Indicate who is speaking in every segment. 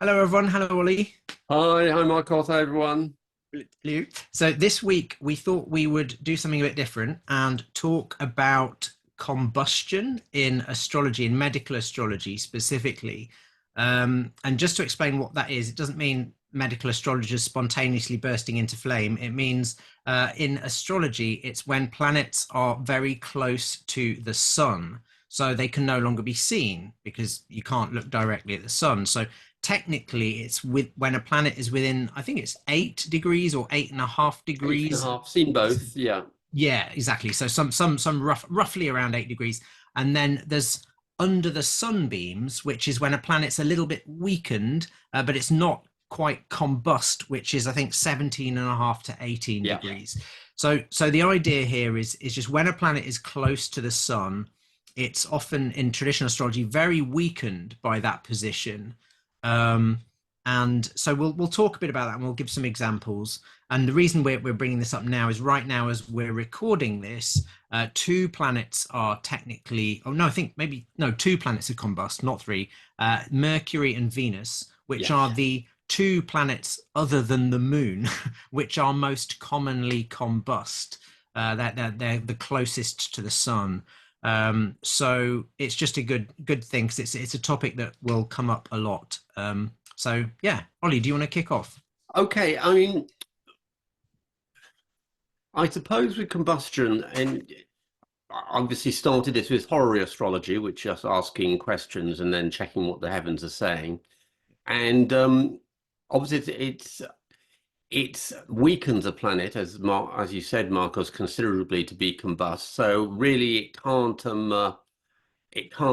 Speaker 1: Hello, everyone. Hello, Ollie.
Speaker 2: Hi, Marcos, hi everyone.
Speaker 1: Hello. So this week we thought we would do something a bit different and talk about combustion in astrology, in medical astrology specifically. And just to explain what that is, it doesn't mean medical astrologers spontaneously bursting into flame. It means in astrology, it's when planets are very close to the sun. So they can no longer be seen because you can't look directly at the sun. So technically it's with when a planet is within, I think it's 8 degrees or 8.5 degrees.
Speaker 2: 8.5, seen both, yeah.
Speaker 1: Yeah, exactly. So some roughly around 8 degrees. And then there's under the sunbeams, which is when a planet's a little bit weakened, but it's not quite combust, which is I think 17.5 to 18
Speaker 2: Yeah.
Speaker 1: degrees. So the idea here is just when a planet is close to the sun, it's often in traditional astrology very weakened by that position. Um, and so we'll talk a bit about that and we'll give some examples. And the reason we're bringing this up now is right now, as we're recording this, two planets are technically, oh no, I think maybe, no, two planets are combust, not three, Mercury and Venus, which are
Speaker 2: Yes.
Speaker 1: the two planets other than the moon, which are most commonly combust. They're the closest to the sun. So it's just a good thing because it's a topic that will come up a lot. So yeah, Ollie, do you want to kick off?
Speaker 2: Okay, I suppose with combustion, and I obviously started this with horary astrology, which is asking questions and then checking what the heavens are saying. And obviously it's weakens a planet, as you said, Marcos, considerably to be combust. So really it can't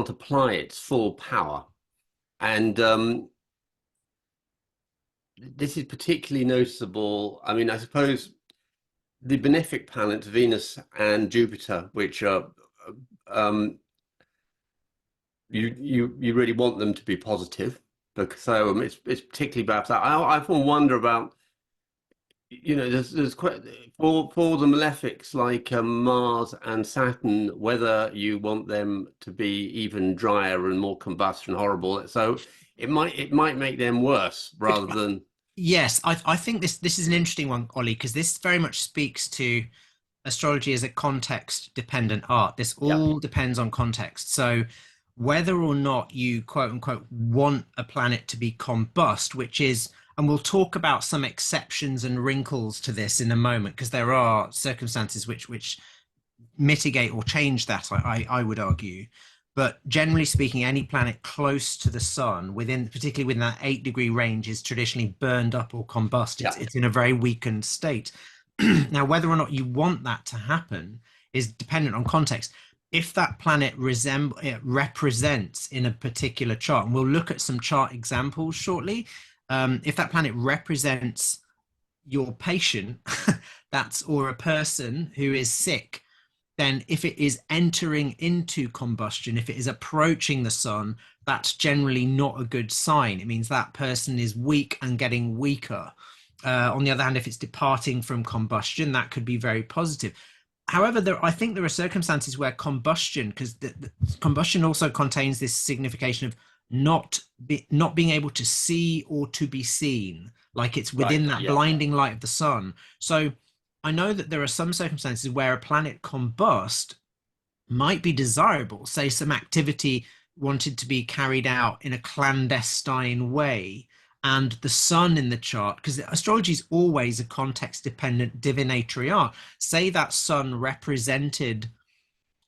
Speaker 2: apply its full power. And this is particularly noticeable. I mean, I suppose the benefic planets, Venus and Jupiter, which are um, you really want them to be positive, because so it's particularly bad for that. I often wonder about, there's quite for the malefics like Mars and Saturn, whether you want them to be even drier and more combustion horrible. So it might make them worse rather than.
Speaker 1: Yes, I think this is an interesting one, Ollie, because this very much speaks to astrology as a context dependent art. This
Speaker 2: Yeah.
Speaker 1: all depends on context. So whether or not you quote unquote want a planet to be combust, which is, and we'll talk about some exceptions and wrinkles to this in a moment, because there are circumstances which mitigate or change that, I would argue. But generally speaking, any planet close to the sun, within particularly within that 8 degree range, is traditionally burned up or combust. It's
Speaker 2: Yeah.
Speaker 1: it's in a very weakened state. Now, whether or not you want that to happen is dependent on context. If that planet it represents in a particular chart, and we'll look at some chart examples shortly. If that planet represents your patient, that's or a person who is sick, then if it is entering into combustion, if it is approaching the sun, that's generally not a good sign. It means that person is weak and getting weaker. On the other hand, if it's departing from combustion, that could be very positive. However, I think there are circumstances where combustion, because the combustion also contains this signification of not being able to see or to be seen, like it's
Speaker 2: Right.
Speaker 1: within that
Speaker 2: Yeah.
Speaker 1: blinding light of the sun. So I know that there are some circumstances where a planet combust might be desirable, say some activity wanted to be carried out in a clandestine way, and the sun in the chart, because astrology is always a context dependent divinatory art. Say that sun represented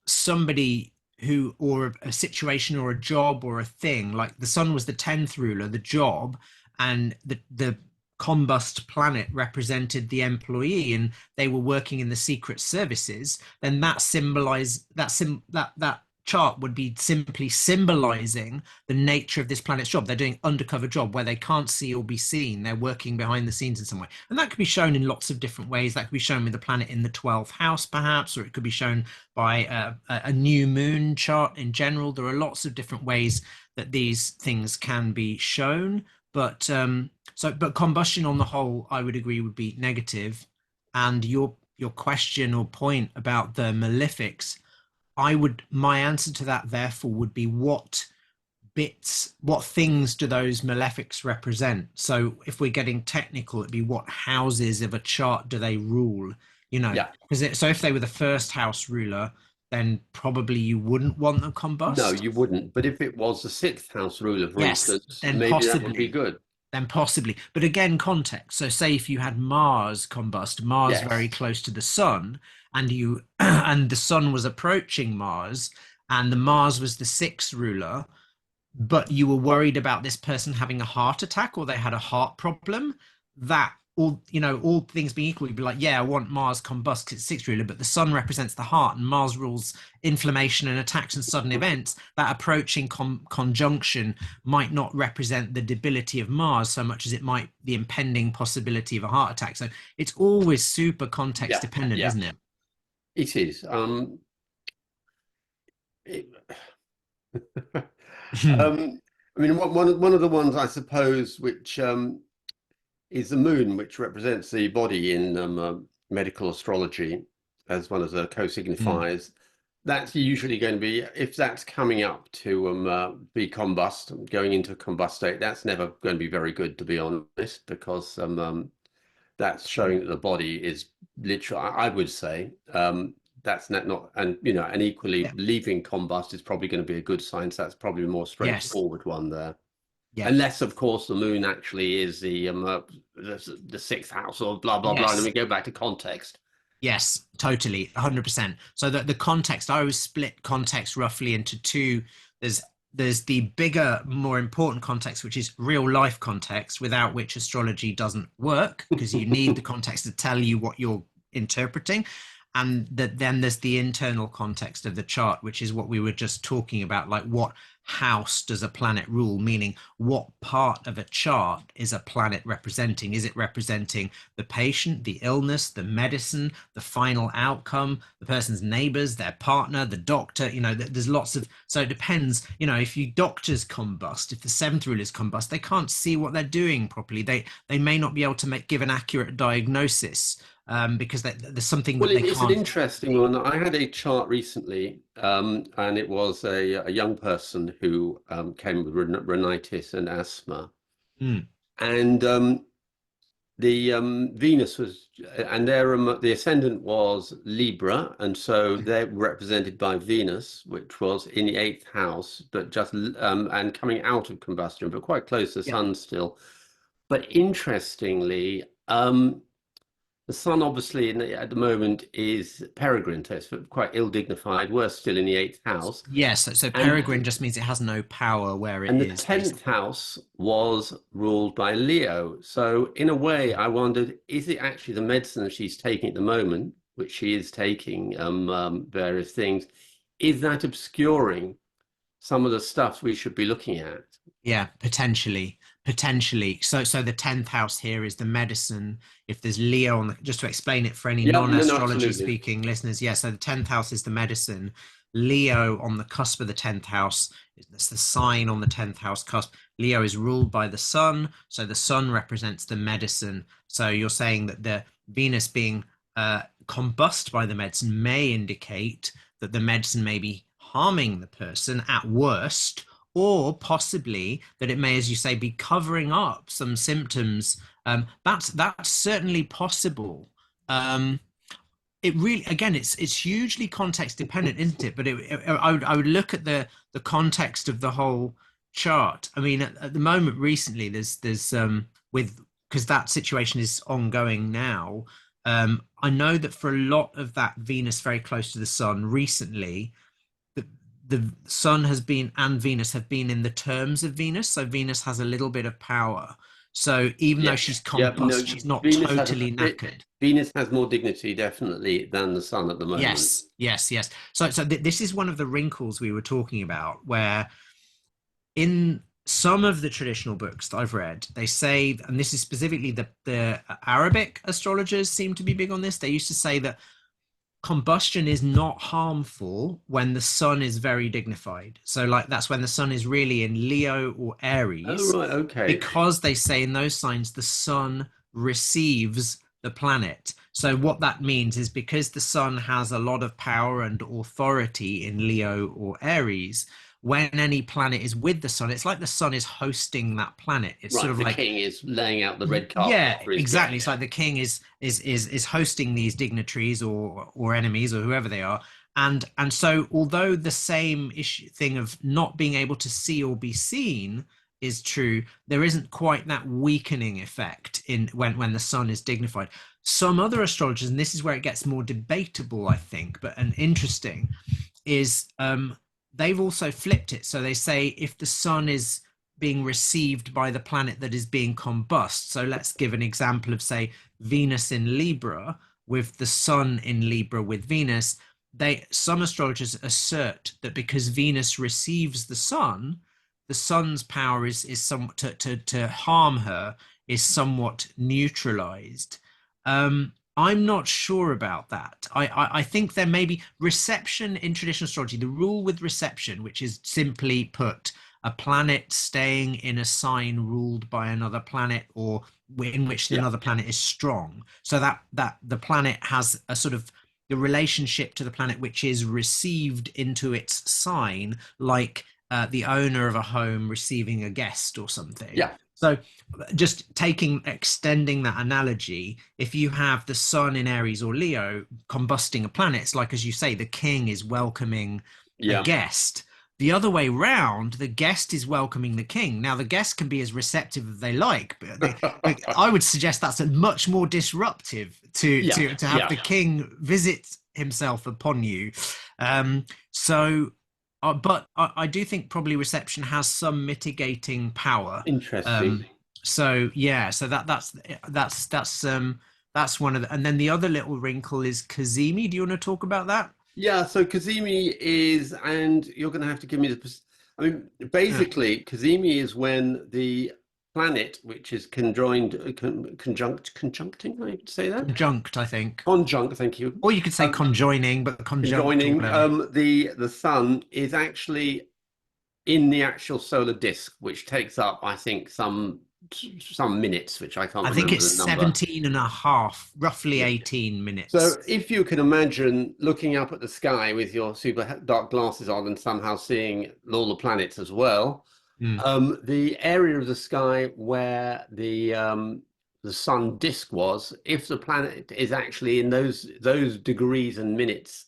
Speaker 1: somebody who, or a situation or a job or a thing, like the sun was the 10th ruler, the job, and the combust planet represented the employee, and they were working in the secret services, then that symbolized that chart would be simply symbolizing the nature of this planet's job. They're doing undercover job where they can't see or be seen. They're working behind the scenes in some way, and that could be shown in lots of different ways. That could be shown with the planet in the 12th house perhaps, or it could be shown by a new moon chart in general. There are lots of different ways that these things can be shown, but combustion on the whole, I would agree, would be negative. And your question or point about the malefics, my answer to that therefore would be, what bits, what things do those malefics represent? So if we're getting technical, it'd be what houses of a chart do they rule? You know,
Speaker 2: Yeah.
Speaker 1: because so if they were the first house ruler, then probably you wouldn't want them
Speaker 2: No,
Speaker 1: combust.
Speaker 2: you wouldn't. But if it was the sixth house ruler, for
Speaker 1: Yes,
Speaker 2: instance,
Speaker 1: then
Speaker 2: maybe that would be
Speaker 1: possibly.
Speaker 2: good.
Speaker 1: Then possibly. But again, context. So say if you had Mars combust, Mars very
Speaker 2: Yes.
Speaker 1: close to the sun, and you and the sun was approaching Mars, and the Mars was the sixth ruler, but you were worried about this person having a heart attack or they had a heart problem, that all, all things being equal, you'd be like, yeah, I want Mars combust 'cause it's sixth ruler, but the sun represents the heart and Mars rules inflammation and attacks and sudden events. That approaching conjunction might not represent the debility of Mars so much as it might the impending possibility of a heart attack. So it's always super context
Speaker 2: Yeah.
Speaker 1: dependent,
Speaker 2: Yeah.
Speaker 1: isn't it?
Speaker 2: It is. It, I mean, one of the ones I suppose which is the moon, which represents the body in medical astrology as one of the
Speaker 1: Mm.
Speaker 2: co-signifiers. That's usually going to be, if that's coming up to be combust, going into a combust state, that's never going to be very good, to be honest, because that's showing that the body is literally, I would say, that's not, and and equally
Speaker 1: Yeah.
Speaker 2: leaving combust is probably going to be a good sign. So that's probably a more
Speaker 1: Yes.
Speaker 2: straightforward one there.
Speaker 1: Yeah.
Speaker 2: Unless, of course, the moon actually is the sixth house or blah blah blah. And then
Speaker 1: Yes.
Speaker 2: we go back to context.
Speaker 1: Yes, totally, 100%. So the context, I always split context roughly into two. There's there's the bigger, more important context, which is real life context, without which astrology doesn't work, because you need the context to tell you what you're interpreting. And that then there's the internal context of the chart, which is what we were just talking about, like what house does a planet rule, meaning what part of a chart is a planet representing? Is it representing the patient, the illness, the medicine, the final outcome, the person's neighbors, their partner, the doctor? There's lots of, so it depends. If you doctors combust, if the seventh rule is combust, they can't see what they're doing properly. They may not be able to give an accurate diagnosis, because there's something
Speaker 2: Well,
Speaker 1: that they
Speaker 2: it's an
Speaker 1: can't
Speaker 2: interesting
Speaker 1: see.
Speaker 2: one. I had a chart recently, and it was a young person who came with rhinitis and asthma,
Speaker 1: Mm,
Speaker 2: and the Venus was, and the ascendant was Libra, and so they're represented by Venus, which was in the eighth house, but just and coming out of combustion, but quite close to the
Speaker 1: yeah.
Speaker 2: sun still. But interestingly, the sun obviously at the moment is peregrine, so it's quite ill-dignified. We're still in the eighth house,
Speaker 1: Yes. So
Speaker 2: and
Speaker 1: peregrine just means it has no power where it
Speaker 2: and the
Speaker 1: is,
Speaker 2: 10th
Speaker 1: basically.
Speaker 2: house was ruled by Leo. So, in a way, I wondered, is it actually the medicine she's taking at the moment, which she is taking various things, is that obscuring some of the stuff we should be looking at?
Speaker 1: Yeah, potentially. So the 10th house here is the medicine. If there's Leo on just to explain it for any
Speaker 2: Yeah, no, no,
Speaker 1: non-astrology
Speaker 2: absolutely.
Speaker 1: speaking listeners, yeah. So the 10th house is the medicine. Leo on the cusp of the 10th house, that's the sign on the 10th house cusp. Leo is ruled by the sun, so the sun represents the medicine. So you're saying that the Venus being combust by the medicine may indicate that the medicine may be harming the person at worst, or possibly that it may, as you say, be covering up some symptoms. That's certainly possible. Um, it really, again, it's hugely context dependent, isn't it? But I would look at the context of the whole chart. I mean, at the moment, recently, there's with because that situation is ongoing now. I know that for a lot of that Venus very close to the sun recently, the the sun has been and Venus have been in the terms of Venus, so Venus has a little bit of power. So even though she's
Speaker 2: Yes. Yeah,
Speaker 1: combust,
Speaker 2: no,
Speaker 1: she's not totally knackered.
Speaker 2: Venus has more dignity definitely than the sun at the moment.
Speaker 1: Yes, yes, yes. So this is one of the wrinkles we were talking about, where in some of the traditional books that I've read, they say, and this is specifically the Arabic astrologers seem to be big on this. They used to say that combustion is not harmful when the sun is very dignified. So, like, that's when the sun is really in Leo or
Speaker 2: Oh,
Speaker 1: Aries,
Speaker 2: right, okay.
Speaker 1: because they say in those signs the sun receives the planet. So, what that means is because the sun has a lot of power and authority in Leo or Aries, when any planet is with the sun, it's like the sun is hosting that planet. It's sort
Speaker 2: Right.
Speaker 1: of
Speaker 2: The
Speaker 1: like,
Speaker 2: king is laying out the red carpet
Speaker 1: yeah,
Speaker 2: for his
Speaker 1: exactly. It's
Speaker 2: guests.
Speaker 1: like the king is hosting these dignitaries or enemies or whoever they are. And so although the same issue thing of not being able to see or be seen is true, there isn't quite that weakening effect in when the sun is dignified. Some other astrologers, and this is where it gets more debatable, I think, but an interesting is they've also flipped it. So they say if the sun is being received by the planet that is being combust. So let's give an example of, say, Venus in Libra with the sun in Libra with Venus. Some astrologers assert that because Venus receives the sun's power is somewhat to harm her is somewhat neutralized. I'm not sure about that. I think there may be reception in traditional astrology. The rule with reception, which is simply put, a planet staying in a sign ruled by another planet or in which
Speaker 2: Yeah.
Speaker 1: another planet is strong. So that the planet has a sort of the relationship to the planet which is received into its sign, like the owner of a home receiving a guest or something.
Speaker 2: Yeah.
Speaker 1: So just extending that analogy, if you have the sun in Aries or Leo combusting a planet, it's like, as you say, the king is welcoming a
Speaker 2: Yeah.
Speaker 1: guest. The other way round, the guest is welcoming the king. Now, the guest can be as receptive as they like, but I would suggest that's a much more disruptive
Speaker 2: Yeah.
Speaker 1: to have
Speaker 2: Yeah.
Speaker 1: the king visit himself upon you. So but I do think probably reception has some mitigating power.
Speaker 2: Interesting.
Speaker 1: Um, so yeah, so that's one of the, and then the other little wrinkle is Kazemi. Do you want to talk about that?
Speaker 2: Yeah, so Kazemi is, and you're going to have to give me I mean,
Speaker 1: Yeah.
Speaker 2: basically, Kazemi is when the planet, which is conjoined, conjuncting, I would say that?
Speaker 1: Conjunct, I think.
Speaker 2: Conjunct, thank you.
Speaker 1: Or you could say
Speaker 2: Um,
Speaker 1: conjoining, but conjunct or
Speaker 2: Conjoining,
Speaker 1: whatever.
Speaker 2: the sun is actually in the actual solar disk, which takes up, I think, some minutes, which I can't
Speaker 1: I think
Speaker 2: remember
Speaker 1: it's
Speaker 2: the number.
Speaker 1: 17 and a half, roughly
Speaker 2: Yeah.
Speaker 1: 18 minutes.
Speaker 2: So if you can imagine looking up at the sky with your super dark glasses on and somehow seeing all the planets as well,
Speaker 1: Mm.
Speaker 2: the area of the sky where the sun disk was, if the planet is actually in those degrees and minutes,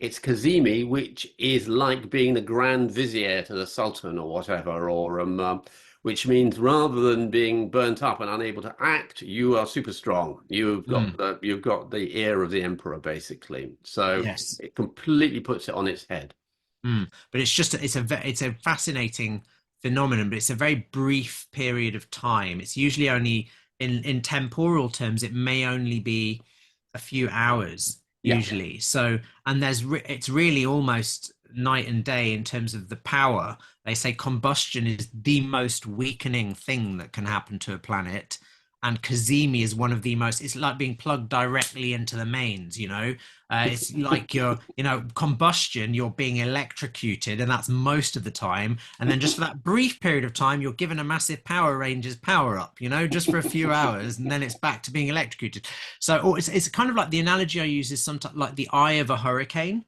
Speaker 2: it's Kazemi, which is like being the Grand Vizier to the Sultan or whatever, or which means rather than being burnt up and unable to act, you are super strong.
Speaker 1: Mm.
Speaker 2: You've got the ear of the emperor, basically. So
Speaker 1: Yes.
Speaker 2: it completely puts it on its head.
Speaker 1: But it's just it's a fascinating phenomenon, but it's a very brief period of time. It's usually only in temporal terms, it may only be a few hours
Speaker 2: Yeah.
Speaker 1: usually. So and it's really almost night and day in terms of the power. They say combustion is the most weakening thing that can happen to a planet. And Kazemi is one of the most, it's like being plugged directly into the mains, you know. It's like combustion, you're being electrocuted, and that's most of the time. And then just for that brief period of time, you're given a massive Power Rangers power up, just for a few hours, and then it's back to being electrocuted. So it's kind of like the analogy I use is sometimes like the eye of a hurricane.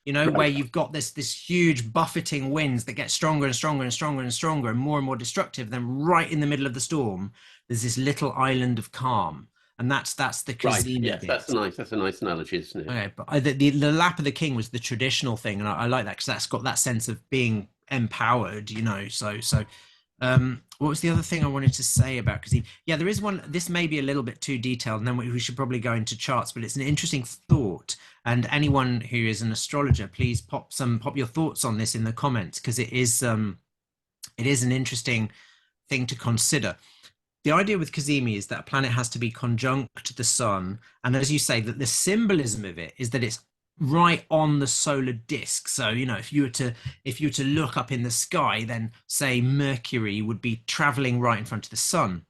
Speaker 1: Where
Speaker 2: Right.
Speaker 1: you've got this huge buffeting winds that get stronger and stronger and stronger and stronger and more destructive. Then right in the middle of the storm, there's this little island of calm, and that's the
Speaker 2: Right.
Speaker 1: Kazemi
Speaker 2: Yes,
Speaker 1: bit.
Speaker 2: that's a nice analogy, isn't it?
Speaker 1: Okay, but the lap of the king was the traditional thing, and I like that because that's got that sense of being empowered, So, what was the other thing I wanted to say about Kazim? Yeah, there is one. This may be a little bit too detailed, and then we should probably go into charts. But it's an interesting thought, and anyone who is an astrologer, please pop your thoughts on this in the comments because it is an interesting thing to consider. The idea with Kazemi is that a planet has to be conjunct to the sun, and as you say, that the symbolism of it is that it's right on the solar disk. So, if you were to look up in the sky, then say Mercury would be traveling right in front of the sun.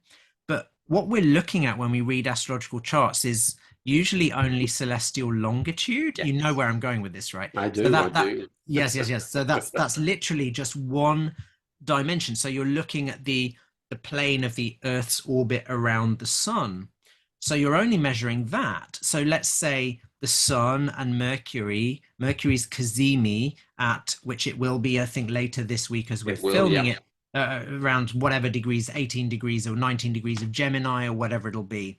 Speaker 1: But what we're looking at when we read astrological charts is usually only celestial longitude. You know
Speaker 2: Yes,
Speaker 1: where I'm going with this, right?
Speaker 2: I
Speaker 1: So
Speaker 2: do. I do.
Speaker 1: yes. So that's literally just one dimension. So you're looking at the plane of the Earth's orbit around the sun. So you're only measuring that. So let's say the Sun and Mercury, Mercury's Cazimi at which it will be, I think, later this week as we're
Speaker 2: It will,
Speaker 1: filming
Speaker 2: yeah.
Speaker 1: it, around whatever degrees, 18 degrees or 19 degrees of Gemini or whatever it'll be,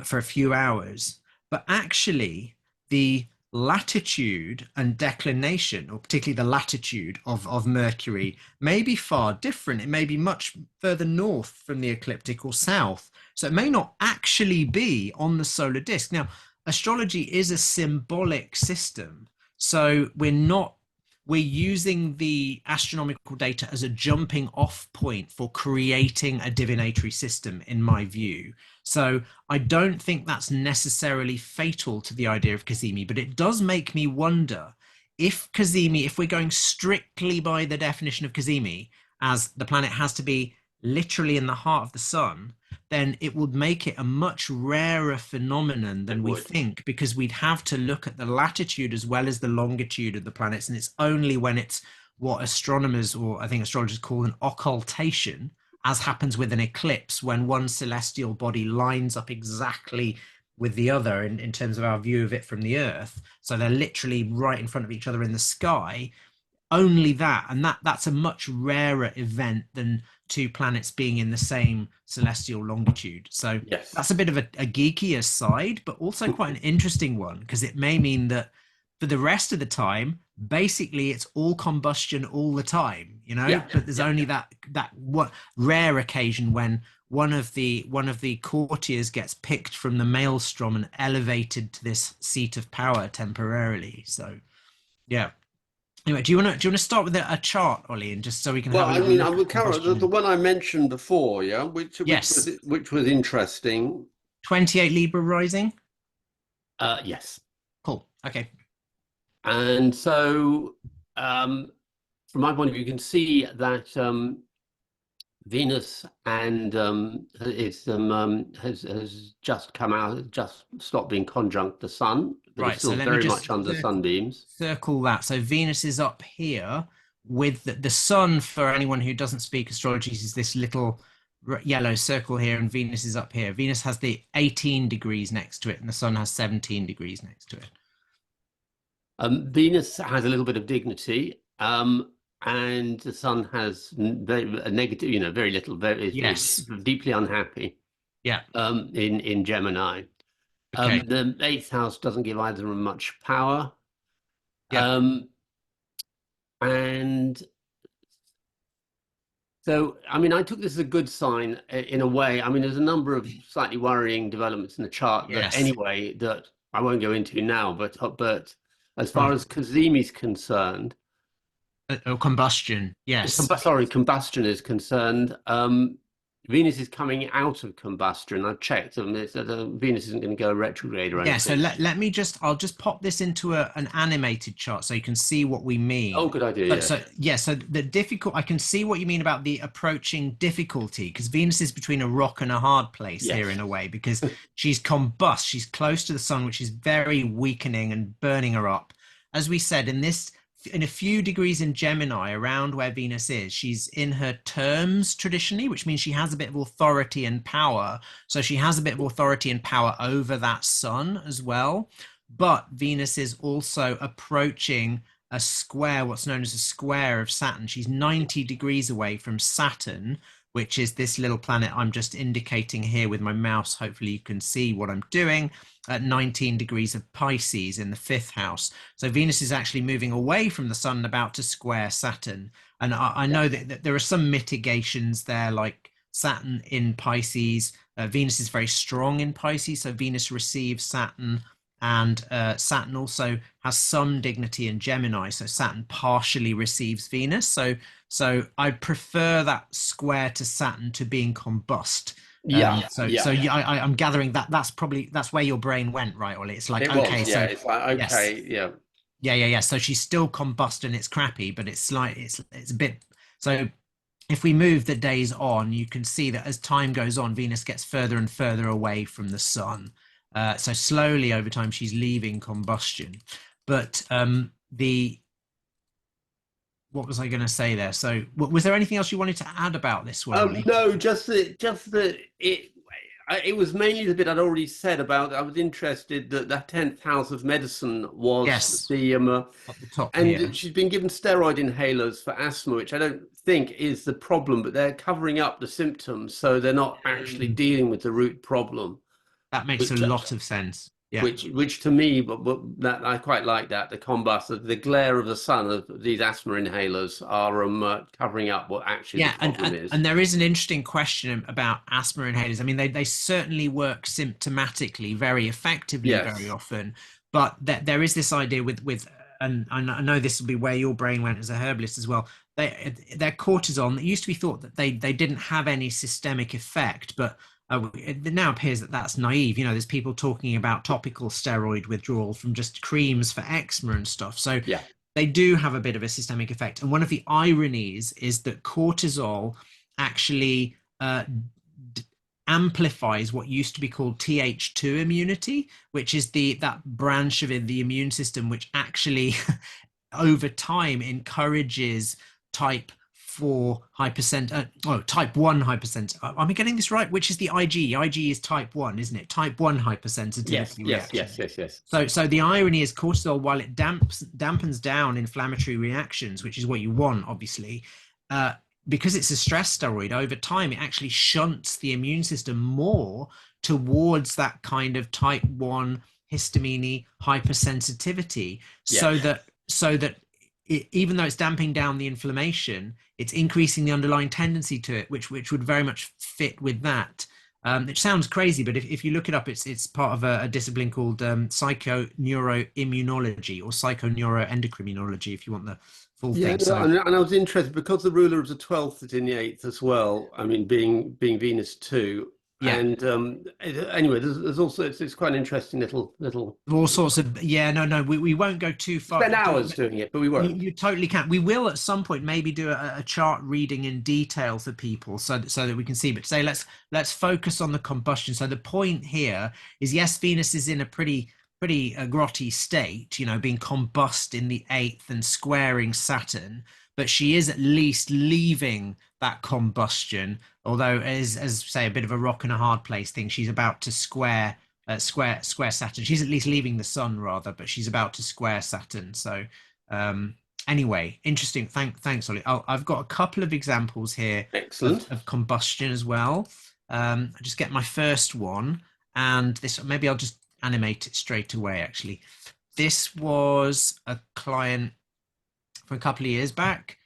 Speaker 1: for a few hours. But actually, the latitude and declination, or particularly the latitude of Mercury, may be far different. It may be much further north from the ecliptic or south. So it may not actually be on the solar disk. Now, astrology is a symbolic system. So we're using the astronomical data as a jumping off point for creating a divinatory system, in my view. So I don't think that's necessarily fatal to the idea of Cazimi, but it does make me wonder if Cazimi, if we're going strictly by the definition of Cazimi, as the planet has to be literally in the heart of the sun, then it would make it a much rarer phenomenon than
Speaker 2: It
Speaker 1: we
Speaker 2: would.
Speaker 1: think, because we'd have to look at the latitude as well as the longitude of the planets. And it's only when it's what astronomers, or I think astrologers, call an occultation, as happens with an eclipse, when one celestial body lines up exactly with the other in terms of our view of it from the Earth. So they're literally right in front of each other in the sky. Only that, and that's a much rarer event than two planets being in the same celestial longitude. So
Speaker 2: Yes.
Speaker 1: that's a bit of a geeky aside, but also quite an interesting one, because it may mean that for the rest of the time, basically it's all combustion all the time,
Speaker 2: Yeah.
Speaker 1: but there's
Speaker 2: Yeah.
Speaker 1: only that what rare occasion when one of the courtiers gets picked from the maelstrom and elevated to this seat of power temporarily. So yeah. Anyway, do you want to start with a chart, Ollie, and just so we can
Speaker 2: Well,
Speaker 1: have a
Speaker 2: I
Speaker 1: little
Speaker 2: mean, I
Speaker 1: look at
Speaker 2: would carry the
Speaker 1: combustion?
Speaker 2: one I mentioned before, yeah,
Speaker 1: Yes,
Speaker 2: which was interesting.
Speaker 1: 28 Libra rising.
Speaker 2: Yes.
Speaker 1: Cool. Okay.
Speaker 2: And so, um, from my point of view, you can see that Venus and has just come out, just stopped being conjunct the Sun, but it's
Speaker 1: Right. So
Speaker 2: still
Speaker 1: let me
Speaker 2: very
Speaker 1: just
Speaker 2: much under sunbeams.
Speaker 1: circle that. So Venus is up here with the Sun. For anyone who doesn't speak astrology, is this little yellow circle here, and Venus is up here. Venus has the 18 degrees next to it, and the Sun has 17 degrees next to it.
Speaker 2: Venus has a little bit of dignity, and the Sun has a negative, very little, is
Speaker 1: Yes.
Speaker 2: deeply unhappy
Speaker 1: Yeah.
Speaker 2: in Gemini.
Speaker 1: Okay.
Speaker 2: The eighth house doesn't give either of them much power.
Speaker 1: Yeah.
Speaker 2: Um, and so, I mean, I took this as a good sign in a way. I mean, there's a number of slightly worrying developments in the chart that
Speaker 1: Yes.
Speaker 2: anyway, that I won't go into now, but as far
Speaker 1: Right.
Speaker 2: as Cazimi's concerned,
Speaker 1: Or combustion. Yes.
Speaker 2: combustion is concerned, Venus is coming out of combustion. I've checked, and Venus isn't going to go retrograde or
Speaker 1: Yeah, so
Speaker 2: anything.
Speaker 1: let me just I'll just pop this into an animated chart so you can see what we
Speaker 2: Oh,
Speaker 1: mean.
Speaker 2: good idea.
Speaker 1: So,
Speaker 2: Yes.
Speaker 1: so yeah, so the difficult I can see what you mean about the approaching difficulty, because Venus is between a rock and a hard place here in
Speaker 2: Yes.
Speaker 1: a way, because she's close to the sun, which is very weakening and burning her up. As we said, in a few degrees in Gemini, around where Venus is, she's in her terms traditionally, which means she has a bit of authority and power. So she has a bit of authority and power over that sun as well. But Venus is also approaching a square, what's known as a square of Saturn. She's 90 degrees away from Saturn, which is this little planet I'm just indicating here with my mouse. Hopefully you can see what I'm doing, at 19 degrees of Pisces in the fifth house. So Venus is actually moving away from the sun and about to square Saturn. And I know
Speaker 2: Yes.
Speaker 1: that there are some mitigations there, like Saturn in Pisces. Venus is very strong in Pisces, so Venus receives Saturn, and Saturn also has some dignity in Gemini, so Saturn partially receives Venus. So I prefer that square to Saturn to being combust.
Speaker 2: Yeah.
Speaker 1: So
Speaker 2: Yeah.
Speaker 1: yeah, I'm gathering that's where your brain went, right, Ollie? It's like,
Speaker 2: It
Speaker 1: okay,
Speaker 2: was. Yeah.
Speaker 1: so
Speaker 2: It's like
Speaker 1: yes,
Speaker 2: okay. Yeah.
Speaker 1: yeah. So she's still combust and it's crappy, but it's a bit. So if we move the days on, you can see that as time goes on, Venus gets further and further away from the sun. So slowly over time, she's leaving combustion. But the what was I going to say there? So was there anything else you wanted to add about this one, Ollie?
Speaker 2: No, just that it. it was mainly the bit I'd already said about. I was interested that that 10th house of medicine was
Speaker 1: Yes,
Speaker 2: the
Speaker 1: at the top here.
Speaker 2: and she's been given steroid inhalers for asthma, which I don't think is the problem, but they're covering up the symptoms, so they're not actually
Speaker 1: Mm,
Speaker 2: dealing with the root problem,
Speaker 1: that makes a
Speaker 2: which
Speaker 1: lot of sense. Yeah.
Speaker 2: which to me, but that I quite like that the combust, the glare of the sun of these asthma inhalers are covering up what actually the
Speaker 1: Yeah,
Speaker 2: problem is.
Speaker 1: and there is an interesting question about asthma inhalers. I mean, they certainly work symptomatically very effectively very
Speaker 2: Yes.
Speaker 1: often, but there is this idea with and I know this will be where your brain went as a herbalist as well. Their cortisone. It used to be thought that they didn't have any systemic effect, but it now appears that that's naive. You know, there's people talking about topical steroid withdrawal from just creams for eczema and stuff. So
Speaker 2: Yeah.
Speaker 1: they do have a bit of a systemic effect. And one of the ironies is that cortisol actually amplifies what used to be called Th2 immunity, which is that branch of the immune system which actually over time encourages type 4 type 1 hypersensitivity. Am I getting this right? Which is the IG? IG is type 1, isn't it? Type 1
Speaker 2: Yes,
Speaker 1: hypersensitivity
Speaker 2: yes,
Speaker 1: reaction.
Speaker 2: yes, yes, yes.
Speaker 1: So the irony is cortisol, while it dampens down inflammatory reactions, which is what you want, obviously, uh, because it's a stress steroid, over time it actually shunts the immune system more towards that kind of type 1 histamine hypersensitivity, so
Speaker 2: Yes.
Speaker 1: that even though it's damping down the inflammation, it's increasing the underlying tendency to it, which would very much fit with that. It sounds crazy, but if you look it up, it's part of a discipline called psychoneuroimmunology or psychoneuroendocrinology, if you want the full
Speaker 2: Yeah,
Speaker 1: thing. So
Speaker 2: and I was interested because the ruler of the 12th is in the 8th as well. I mean, being Venus too.
Speaker 1: yeah,
Speaker 2: And anyway, there's also it's quite an interesting little.
Speaker 1: all sorts of no, we won't go too far.
Speaker 2: Spend hours doing it, but we won't.
Speaker 1: You totally can. We will at some point maybe do a chart reading in detail for people so that we can see. But say let's focus on the combustion. So the point here is yes, Venus is in a pretty grotty state, you know, being combust in the eighth and squaring Saturn, but she is at least leaving that combustion. Although as say a bit of a rock and a hard place thing, she's about to square Saturn. She's at least leaving the sun rather, but she's about to square Saturn. So anyway, interesting. Thanks, Ollie. I've got a couple of examples here
Speaker 2: Excellent.
Speaker 1: of combustion as well. I just get my first one, and this maybe I'll just animate it straight away. Actually, this was a client from a couple of years back.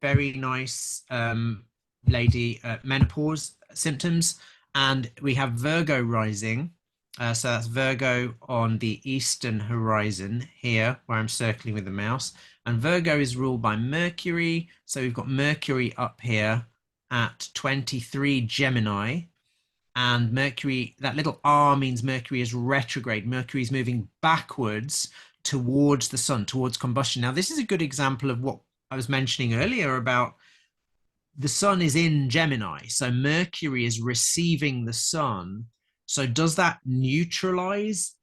Speaker 1: Very nice lady, menopause symptoms. And we have Virgo rising. So that's Virgo on the eastern horizon here, where I'm circling with the mouse. And Virgo is ruled by Mercury. So we've got Mercury up here at 23 Gemini. And Mercury, that little R means Mercury is retrograde. Mercury is moving backwards towards the sun, towards combustion. Now, this is a good example of what I was mentioning earlier about the sun is in Gemini, so Mercury is receiving the sun. So does that neutralize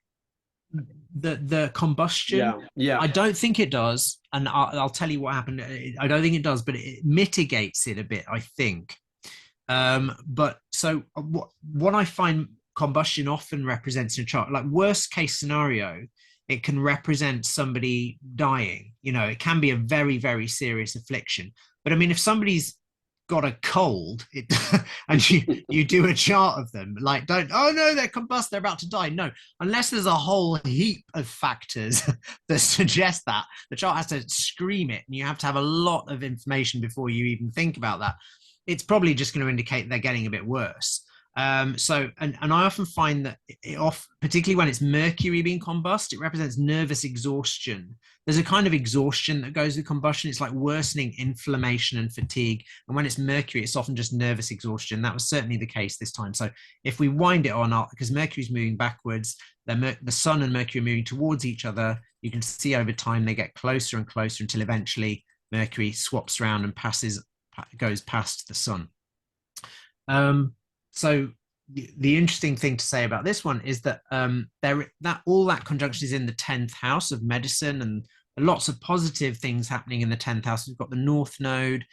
Speaker 1: the combustion?
Speaker 2: Yeah, yeah.
Speaker 1: I don't think it does, and I'll tell you what happened. I don't think it does, but it mitigates it a bit, I think. But so what I find combustion often represents in a chart, like worst case scenario, it can represent somebody dying. You know, it can be a very, very serious affliction. But I mean, if somebody's got a cold and you do a chart of them, like don't, oh no, they're combust, they're about to die. No, unless there's a whole heap of factors that suggest that, the chart has to scream it, and you have to have a lot of information before you even think about that. It's probably just going to indicate they're getting a bit worse. So I often find that particularly when it's Mercury being combust, it represents nervous exhaustion. There's a kind of exhaustion that goes with combustion. It's like worsening inflammation and fatigue. And when it's Mercury, it's often just nervous exhaustion. That was certainly the case this time. So if we wind it on up, because Mercury's moving backwards, the sun and Mercury are moving towards each other, you can see over time they get closer and closer until eventually Mercury swaps around and goes past the sun. So the interesting thing to say about this one is that all that conjunction is in the 10th house of medicine, and lots of positive things happening in the 10th house. We've got the North Node,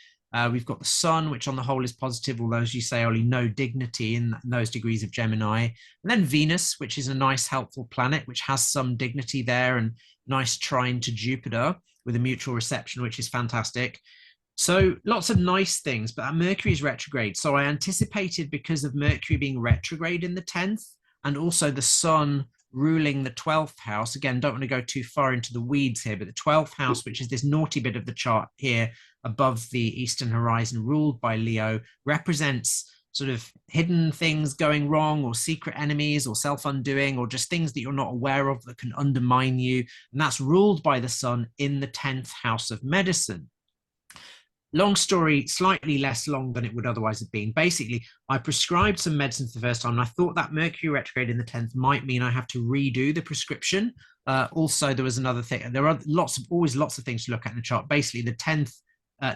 Speaker 1: We've got the Sun, which on the whole is positive, although, as you say, Ollie, no dignity in those degrees of Gemini. And then Venus, which is a nice, helpful planet, which has some dignity there and nice trine to Jupiter with a mutual reception, which is fantastic. So lots of nice things, but Mercury is retrograde. So I anticipated, because of Mercury being retrograde in the 10th and also the Sun ruling the 12th house. Again, don't want to go too far into the weeds here, but the 12th house, which is this naughty bit of the chart here above the eastern horizon, ruled by Leo, represents sort of hidden things going wrong, or secret enemies, or self-undoing, or just things that you're not aware of that can undermine you. And that's ruled by the Sun in the 10th house of medicine. Long story, slightly less long than it would otherwise have been. Basically, I prescribed some medicine for the first time, and I thought that Mercury retrograde in the 10th might mean I have to redo the prescription. Also, there was another thing. There are always lots of things to look at in the chart. Basically, the 10th,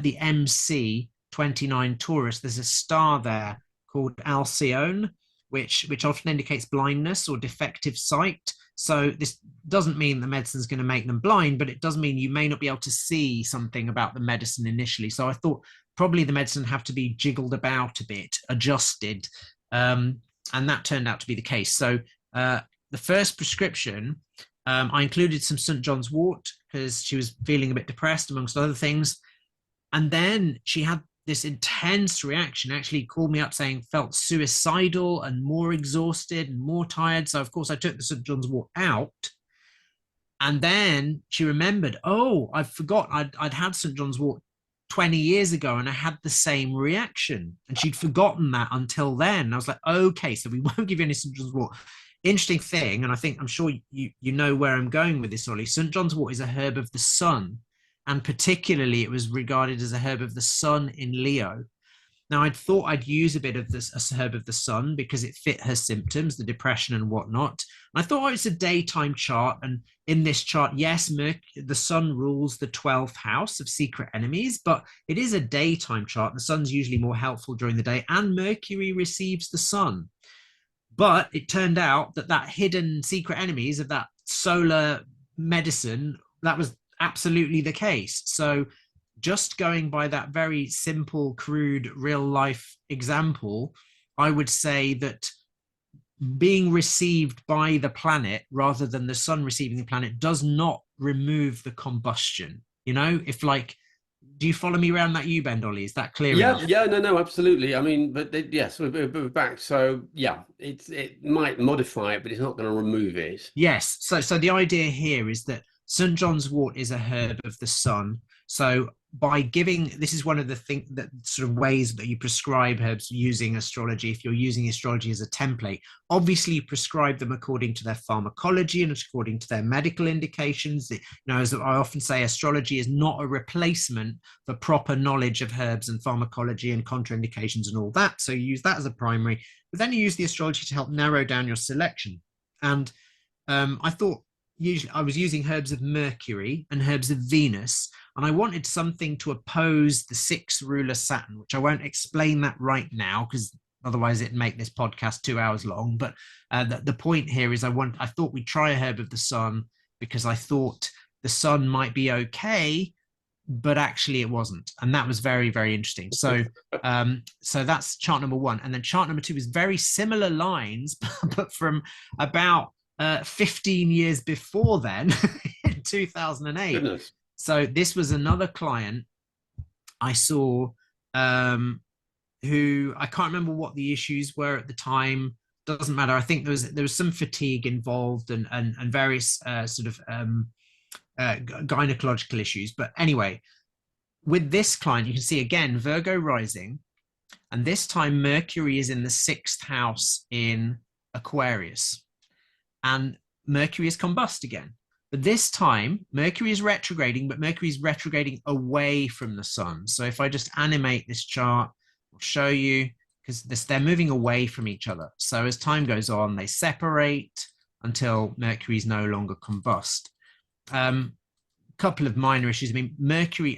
Speaker 1: the MC 29 Taurus, there's a star there called Alcyone, which often indicates blindness or defective sight. So this doesn't mean the medicine's going to make them blind, but it does mean you may not be able to see something about the medicine initially. So I thought probably the medicine have to be jiggled about a bit, adjusted. And that turned out to be the case. So the first prescription, I included some St. John's wort because she was feeling a bit depressed, amongst other things. And then she had this intense reaction, actually called me up saying felt suicidal and more exhausted and more tired. So of course I took the St. John's wort out, and then she remembered, oh, I forgot I'd had St. John's wort 20 years ago and I had the same reaction, and she'd forgotten that until then. And I was like, okay, so we won't give you any St. John's wort. Interesting thing, and I'm sure you know where I'm going with this, Ollie. St. John's wort is a herb of the Sun, and particularly it was regarded as a herb of the Sun in Leo. Now, I'd thought I'd use a bit of this as a herb of the Sun because it fit her symptoms, the depression and whatnot. And I thought, oh, it's a daytime chart. And in this chart, yes, the Sun rules the 12th house of secret enemies, but it is a daytime chart. The Sun's usually more helpful during the day, and Mercury receives the Sun. But it turned out that hidden secret enemies of that solar medicine, that was absolutely the case. So just going by that very simple, crude, real life example, I would say that being received by the planet rather than the Sun receiving the planet does not remove the combustion. If do you follow me around that U-bend, Ollie? Is that clear enough?
Speaker 2: Yeah, no, absolutely. I mean, but yes, we're back. So yeah, it might modify it, but it's not going to remove it.
Speaker 1: Yes. So the idea here is that St. John's wort is a herb of the Sun. So by giving, this is one of the sort of ways that you prescribe herbs using astrology. If you're using astrology as a template, obviously you prescribe them according to their pharmacology and according to their medical indications. As I often say, astrology is not a replacement for proper knowledge of herbs and pharmacology and contraindications and all that. So you use that as a primary, but then you use the astrology to help narrow down your selection. And I thought, usually I was using herbs of Mercury and herbs of Venus, and I wanted something to oppose the 6th ruler Saturn, which I won't explain that right now because otherwise it'd make this podcast 2 hours long. But the point here is I thought we'd try a herb of the Sun because I thought the Sun might be okay, but actually it wasn't. And that was very, very interesting. So that's chart number 1. And then chart number 2 is very similar lines, but from about 15 years before then, in 2008.
Speaker 2: Goodness.
Speaker 1: So this was another client I saw who I can't remember what the issues were at the time. Doesn't matter. I think there was some fatigue involved and various gynecological issues. But anyway, with this client, you can see again Virgo rising, and this time Mercury is in the 6th house in Aquarius. And Mercury is combust again. But this time, Mercury is retrograding, but Mercury is retrograding away from the Sun. So if I just animate this chart, I'll show you, because they're moving away from each other. So as time goes on, they separate until Mercury is no longer combust. Couple of minor issues. I mean, Mercury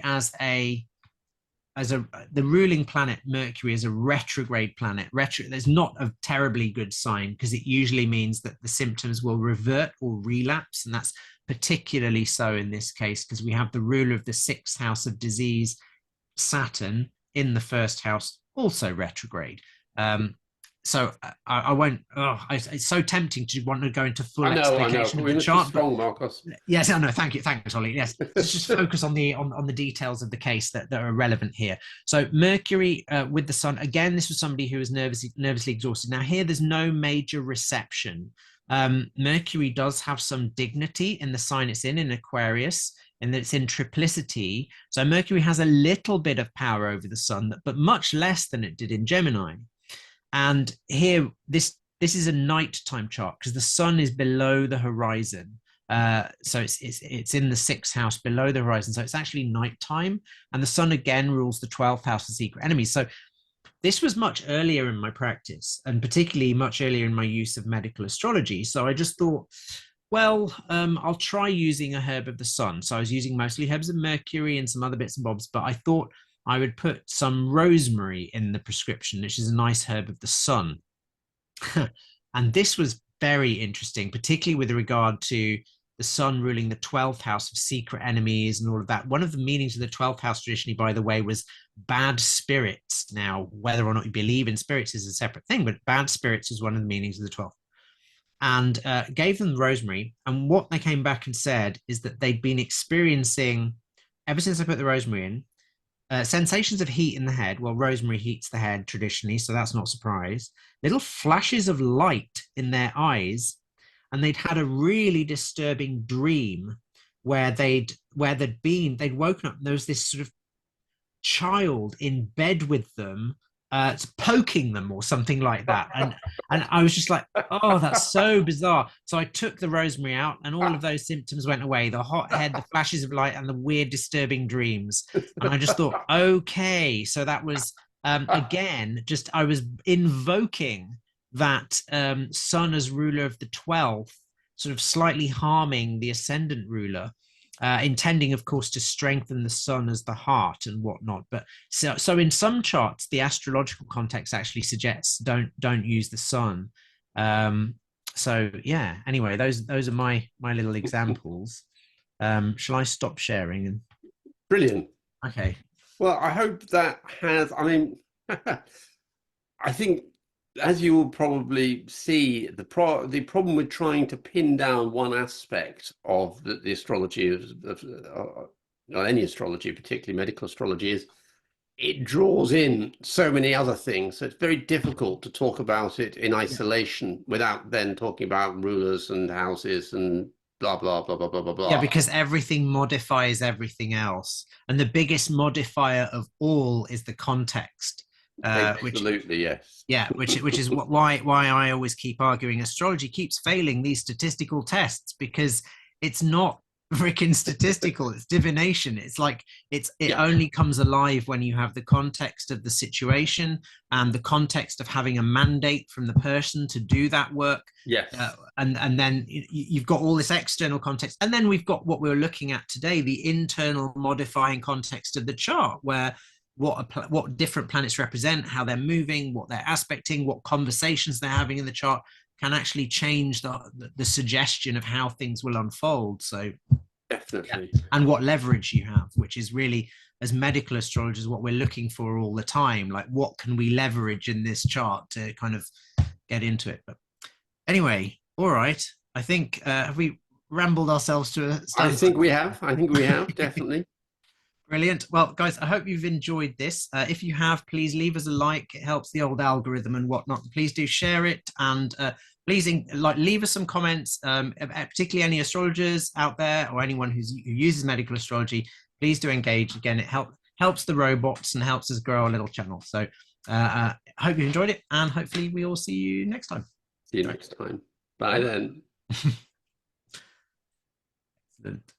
Speaker 1: the ruling planet, Mercury, is a retrograde planet. There's not a terribly good sign because it usually means that the symptoms will revert or relapse, and that's particularly so in this case because we have the ruler of the 6th house of disease, Saturn, in the first house, also retrograde. So I won't. Oh, it's so tempting to want to go into full
Speaker 2: I know.
Speaker 1: explication of
Speaker 2: We
Speaker 1: the
Speaker 2: must be
Speaker 1: chart, but
Speaker 2: strong, Marcos.
Speaker 1: yes, oh, no, thank you, Ollie. Yes, let's just focus on the details of the case that are relevant here. So Mercury with the Sun again. This was somebody who was nervously exhausted. Now here, there's no major reception. Mercury does have some dignity in the sign it's in Aquarius, and it's in triplicity. So Mercury has a little bit of power over the Sun, but much less than it did in Gemini. And here, this is a nighttime chart because the Sun is below the horizon. So it's in the sixth house below the horizon. So it's actually nighttime, and the Sun again rules the 12th house of secret enemies. So this was much earlier in my practice, and particularly much earlier in my use of medical astrology. So I just thought, well, I'll try using a herb of the Sun. So I was using mostly herbs of Mercury and some other bits and bobs, but I thought I would put some rosemary in the prescription, which is a nice herb of the Sun. And this was very interesting, particularly with regard to the Sun ruling the 12th house of secret enemies and all of that. One of the meanings of the 12th house traditionally, by the way, was bad spirits. Now, whether or not you believe in spirits is a separate thing, but bad spirits is one of the meanings of the 12th. And gave them rosemary. And what they came back and said is that they'd been experiencing, ever since I put the rosemary in, sensations of heat in the head. Well, rosemary heats the head traditionally, so that's not a surprise. Little flashes of light in their eyes, and they'd had a really disturbing dream where they'd woken up and there was this sort of child in bed with them, poking them or something like that. And I was just like, oh, that's so bizarre. So I took the rosemary out, and all of those symptoms went away: the hot head, the flashes of light, and the weird, disturbing dreams. And I just thought, okay, so that was again, just I was invoking that Sun as ruler of the 12th, sort of slightly harming the ascendant ruler. Intending, of course, to strengthen the Sun as the heart and whatnot. But so in some charts, the astrological context actually suggests don't use the Sun. So yeah. Anyway, those are my little examples. Shall I stop sharing?
Speaker 2: Brilliant.
Speaker 1: Okay.
Speaker 2: Well, I hope that has. I mean, I think, as you will probably see, the problem with trying to pin down one aspect of the astrology of any astrology, particularly medical astrology, is it draws in so many other things. So it's very difficult to talk about it in isolation without then talking about rulers and houses and blah, blah, blah, blah, blah, blah, blah.
Speaker 1: Yeah, because everything modifies everything else. And the biggest modifier of all is the context.
Speaker 2: Absolutely, yes.
Speaker 1: Yeah, which is why I always keep arguing astrology keeps failing these statistical tests, because it's not freaking statistical, it's divination. It's like it only comes alive when you have the context of the situation and the context of having a mandate from the person to do that work.
Speaker 2: Yes.
Speaker 1: And then you've got all this external context, and then we've got what we were looking at today, the internal modifying context of the chart, where what different planets represent, how they're moving, what they're aspecting, what conversations they're having in the chart can actually change the suggestion of how things will unfold. So
Speaker 2: definitely.
Speaker 1: Yeah. And what leverage you have, which is really, as medical astrologers, what we're looking for all the time. Like, what can we leverage in this chart to kind of get into it? But anyway, all right. I think have we rambled ourselves to a
Speaker 2: I think we have, definitely.
Speaker 1: Brilliant. Well, guys, I hope you've enjoyed this. If you have, please leave us a like. It helps the old algorithm and whatnot. Please do share it, and please leave us some comments, particularly any astrologers out there or anyone who uses medical astrology. Please do engage. Again, it helps the robots and helps us grow our little channel. So I hope you enjoyed it, and hopefully we all see you next time.
Speaker 2: See you next time. Bye then.
Speaker 1: Excellent.